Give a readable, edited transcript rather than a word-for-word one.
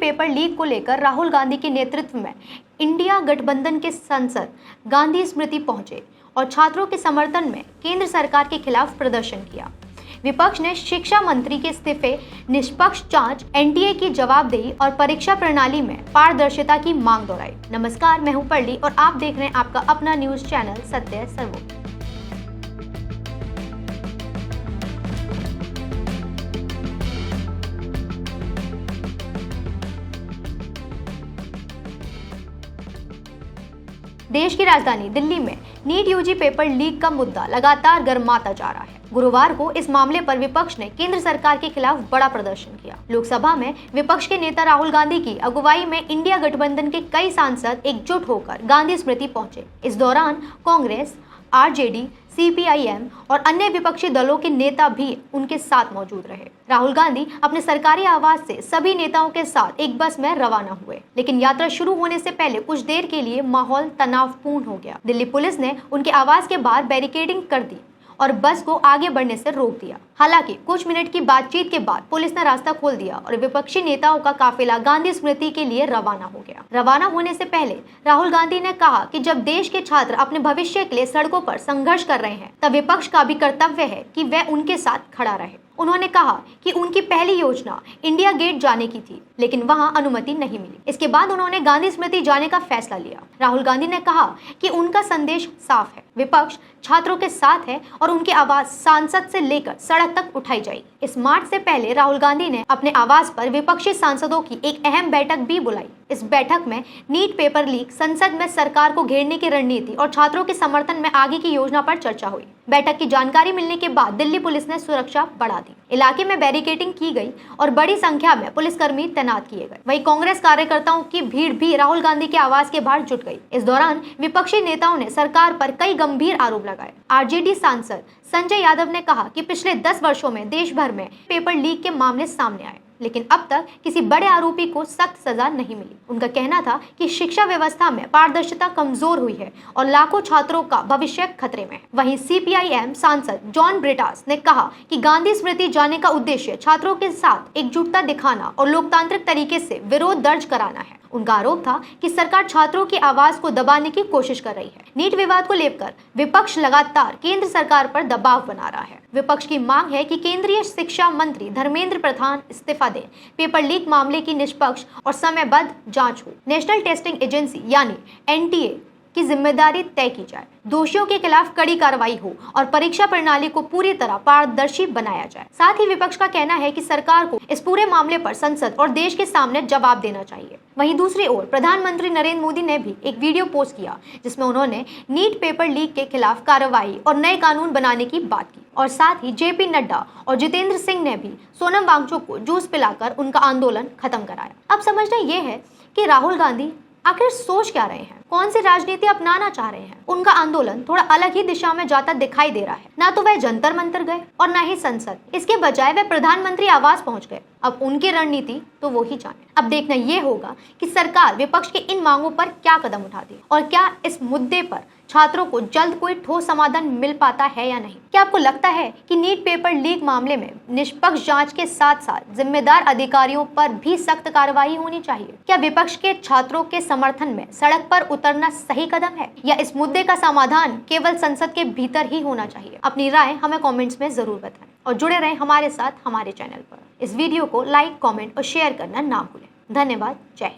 Paper leak को लेकर राहुल गांधी के नेतृत्व में इंडिया गठबंधन के सांसद गांधी स्मृति पहुंचे और छात्रों के समर्थन में केंद्र सरकार के खिलाफ प्रदर्शन किया। विपक्ष ने शिक्षा मंत्री के इस्तीफे, निष्पक्ष जांच, एनटीए की जवाबदेही और परीक्षा प्रणाली में पारदर्शिता की मांग दोहराई। नमस्कार, मैं हूं पल्ली और आप देख रहे हैं आपका अपना न्यूज चैनल सत्य सर्वोपरि। देश की राजधानी दिल्ली में नीट यूजी पेपर लीक का मुद्दा लगातार गर्माता जा रहा है। गुरुवार को इस मामले पर विपक्ष ने केंद्र सरकार के खिलाफ बड़ा प्रदर्शन किया। लोकसभा में विपक्ष के नेता राहुल गांधी की अगुवाई में इंडिया गठबंधन के कई सांसद एकजुट होकर गांधी स्मृति पहुंचे। इस दौरान कांग्रेस, आरजेडी, सीपीआईएम और अन्य विपक्षी दलों के नेता भी उनके साथ मौजूद रहे। राहुल गांधी अपने सरकारी आवास से सभी नेताओं के साथ एक बस में रवाना हुए, लेकिन यात्रा शुरू होने से पहले कुछ देर के लिए माहौल तनावपूर्ण हो गया। दिल्ली पुलिस ने उनके आवास के बाहर बैरिकेडिंग कर दी और बस को आगे बढ़ने से रोक दिया। हालांकि कुछ मिनट की बातचीत के बाद पुलिस ने रास्ता खोल दिया और विपक्षी नेताओं का काफिला गांधी स्मृति के लिए रवाना हो गया। रवाना होने से पहले राहुल गांधी ने कहा कि जब देश के छात्र अपने भविष्य के लिए सड़कों पर संघर्ष कर रहे हैं, तब विपक्ष का भी कर्तव्य है कि वह उनके साथ खड़ा रहे। उन्होंने कहा कि उनकी पहली योजना इंडिया गेट जाने की थी, लेकिन वहां अनुमति नहीं मिली। इसके बाद उन्होंने गांधी स्मृति जाने का फैसला लिया। राहुल गांधी ने कहा कि उनका संदेश साफ है, विपक्ष छात्रों के साथ है और उनकी आवाज सांसद से लेकर सड़क तक उठाई जाएगी। इस मार्च से पहले राहुल गांधी ने अपने आवास पर विपक्षी सांसदों की एक अहम बैठक भी बुलाई। इस बैठक में नीट पेपर लीक, संसद में सरकार को घेरने की रणनीति और छात्रों के समर्थन में आगे की योजना पर चर्चा हुई। बैठक की जानकारी मिलने के बाद दिल्ली पुलिस ने सुरक्षा बढ़ा दी। इलाके में बैरिकेडिंग की गई और बड़ी संख्या में पुलिसकर्मी तैनात किए गए। वहीं कांग्रेस कार्यकर्ताओं की भीड़ भी राहुल गांधी के आवास के बाहर जुट गई। इस दौरान विपक्षी नेताओं ने सरकार पर कई गंभीर आरोप लगाए। आरजेडी सांसद संजय यादव ने कहा कि पिछले 10 वर्षों में देश भर में पेपर लीक के मामले सामने आए, लेकिन अब तक किसी बड़े आरोपी को सख्त सजा नहीं मिली। उनका कहना था कि शिक्षा व्यवस्था में पारदर्शिता कमजोर हुई है और लाखों छात्रों का भविष्य खतरे में है। वहीं सीपीआईएम सांसद जॉन ब्रिटास ने कहा कि गांधी स्मृति जाने का उद्देश्य छात्रों के साथ एकजुटता दिखाना और लोकतांत्रिक तरीके से विरोध दर्ज कराना है। उनका आरोप था कि सरकार छात्रों की आवाज को दबाने की कोशिश कर रही है। नीट विवाद को लेकर विपक्ष लगातार केंद्र सरकार पर दबाव बना रहा है। विपक्ष की मांग है कि केंद्रीय शिक्षा मंत्री धर्मेंद्र प्रधान इस्तीफा दें, पेपर लीक मामले की निष्पक्ष और समयबद्ध जांच हो, नेशनल टेस्टिंग एजेंसी यानी एनटीए की जिम्मेदारी तय की जाए, दोषियों के खिलाफ कड़ी कार्रवाई हो और परीक्षा प्रणाली को पूरी तरह पारदर्शी बनाया जाए। साथ ही विपक्ष का कहना है कि सरकार को इस पूरे मामले पर संसद और देश के सामने जवाब देना चाहिए। वहीं दूसरी ओर प्रधानमंत्री नरेंद्र मोदी ने भी एक वीडियो पोस्ट किया, जिसमें उन्होंने नीट पेपर लीक के खिलाफ कार्रवाई और नए कानून बनाने की बात की और साथ ही जेपी नड्डा और जितेंद्र सिंह ने भी सोनम वांगचुक को जूस पिलाकर उनका आंदोलन खत्म कराया। अब समझना यह है कि राहुल गांधी आखिर सोच क्या रहे हैं, कौन सी राजनीति अपनाना चाह रहे हैं। उनका आंदोलन थोड़ा अलग ही दिशा में जाता दिखाई दे रहा है। ना तो वह जंतर मंतर गए और ना ही संसद, इसके बजाय वह प्रधानमंत्री आवास पहुंच गए। अब उनकी रणनीति तो वो ही जाने। अब देखना यह होगा कि सरकार विपक्ष की इन मांगों पर क्या कदम उठाती और क्या इस मुद्दे पर छात्रों को जल्द कोई ठोस समाधान मिल पाता है या नहीं। क्या आपको लगता है कि नीट पेपर लीक मामले में निष्पक्ष जांच के साथ साथ जिम्मेदार अधिकारियों पर भी सख्त कार्रवाई होनी चाहिए? क्या विपक्ष के छात्रों के समर्थन में सड़क पर उतरना सही कदम है या इस मुद्दे का समाधान केवल संसद के भीतर ही होना चाहिए? अपनी राय हमें कमेंट्स में जरूर बताएं और जुड़े रहें हमारे साथ हमारे चैनल पर। इस वीडियो को लाइक, कमेंट और शेयर करना ना भूलें। धन्यवाद। जय हिंद।